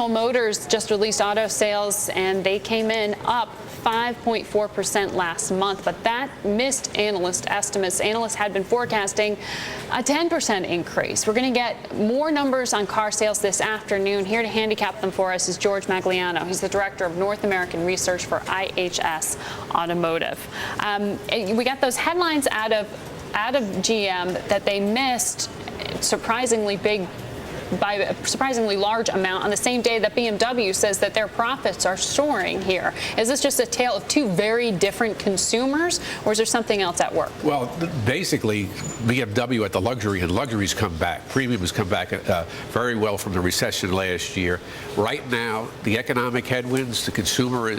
General Motors just released auto sales, and they came in up 5.4% last month, but that missed analyst estimates. Analysts had been forecasting a 10% increase. We're going to get more numbers on car sales this afternoon. Here to handicap them for us is George Magliano. He's the Director of North American Research for IHS Automotive. We got those headlines out of GM that they missed surprisingly big by a surprisingly large amount on the same day that BMW says that their profits are soaring here. Is this just a tale of two very different consumers, or is there something else at work? Well, basically, BMW at the luxuries come back. Premiums come back very well from the recession last year. Right now, the economic headwinds, the consumer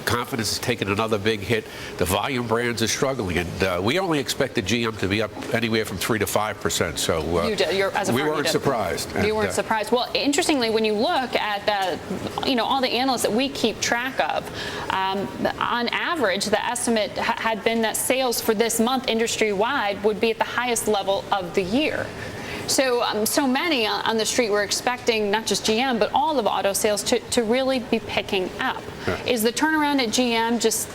confidence is taking another big hit. The volume brands are struggling, and we only expected GM to be up anywhere from 3 to 5%. So we weren't surprised. You weren't surprised. Well, interestingly, when you look at all the analysts that we keep track of, on average, the estimate had been that sales for this month industry-wide would be at the highest level of the year. So many on the street were expecting not just GM, but all of auto sales to really be picking up. Yeah. Is the turnaround at GM just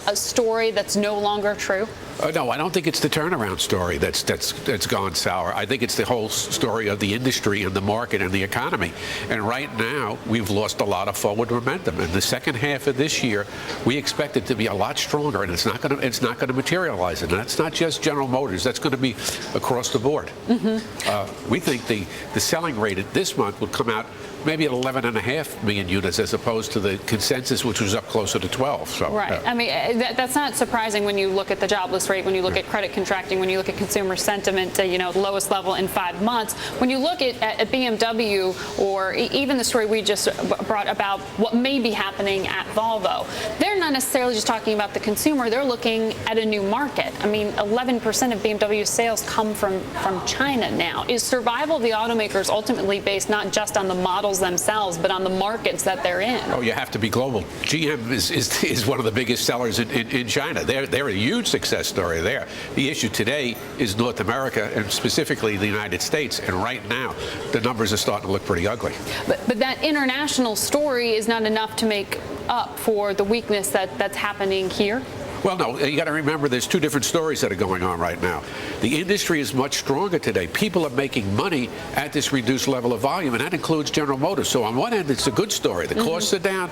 a story that's no longer true? No, I don't think it's the turnaround story that's gone sour. I think it's the whole story of the industry and the market and the economy. And right now, we've lost a lot of forward momentum. In the second half of this year, we expect it to be a lot stronger, and it's not going to materialize. And that's not just General Motors. That's going to be across the board. Mm-hmm. We think the selling rate this month will come out maybe at 11.5 million units, as opposed to the consensus, which was up closer to 12. So, right. I mean, that's not surprising when you look at the jobless rate, when you look at credit contracting, when you look at consumer sentiment, the lowest level in 5 months. When you look at BMW, or even the story we just brought about what may be happening at Volvo, they're not necessarily just talking about the consumer. They're looking at a new market. I mean, 11% of BMW's sales come from China now. Is survival of the automakers ultimately based not just on the models themselves, but on the markets that they're in? Oh, you have to be global. GM is one of the biggest sellers in China. They're a huge success story there. The issue today is North America, and specifically the United States. And right now, the numbers are starting to look pretty ugly. But that international story is not enough to make up for the weakness that's happening here? Well, no, you got to remember there's two different stories that are going on right now. The industry is much stronger today. People are making money at this reduced level of volume, and that includes General Motors. So on one end, it's a good story. The costs are down,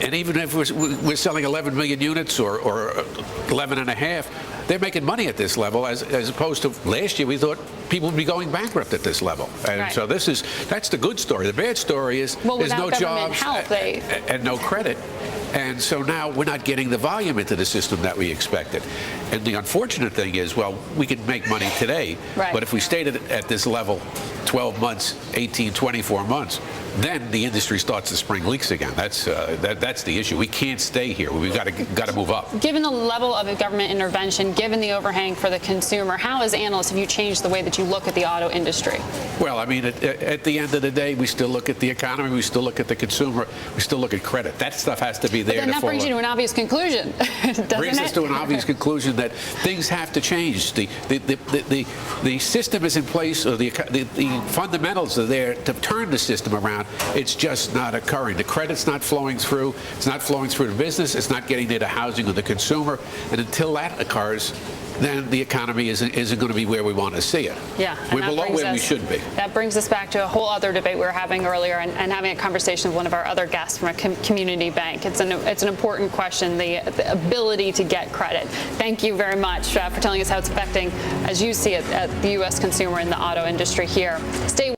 and even if we're selling 11 million units or 11.5, they're making money at this level, as opposed to last year we thought people would be going bankrupt at this level. And right. So that's the good story. The bad story is there's no jobs and no credit. And so now we're not getting the volume into the system that we expected. And the unfortunate thing is, well, we can make money today, right. But if we stayed at this level 12 months, 18, 24 months, then the industry starts to spring leaks again. That's the issue. We can't stay here. We've got to move up. Given the level of government intervention, given the overhang for the consumer, how, as analysts, have you changed the way that you look at the auto industry? Well, I mean, at the end of the day, we still look at the economy, we still look at the consumer, we still look at credit. That stuff has to be there. But then that brings you to an obvious conclusion, doesn't it? Brings us to an obvious conclusion that things have to change. The system is in place, or the fundamentals are there to turn the system around. It's just not occurring. The credit's not flowing through. It's not flowing through to business. It's not getting there to housing or the consumer. And until that occurs, then the economy isn't going to be where we want to see it. Yeah, we're below where we should be. That brings us back to a whole other debate we were having earlier, and having a conversation with one of our other guests from a community bank. It's an important question, the ability to get credit. Thank you very much for telling us how it's affecting, as you see it, the U.S. consumer in the auto industry here. Stay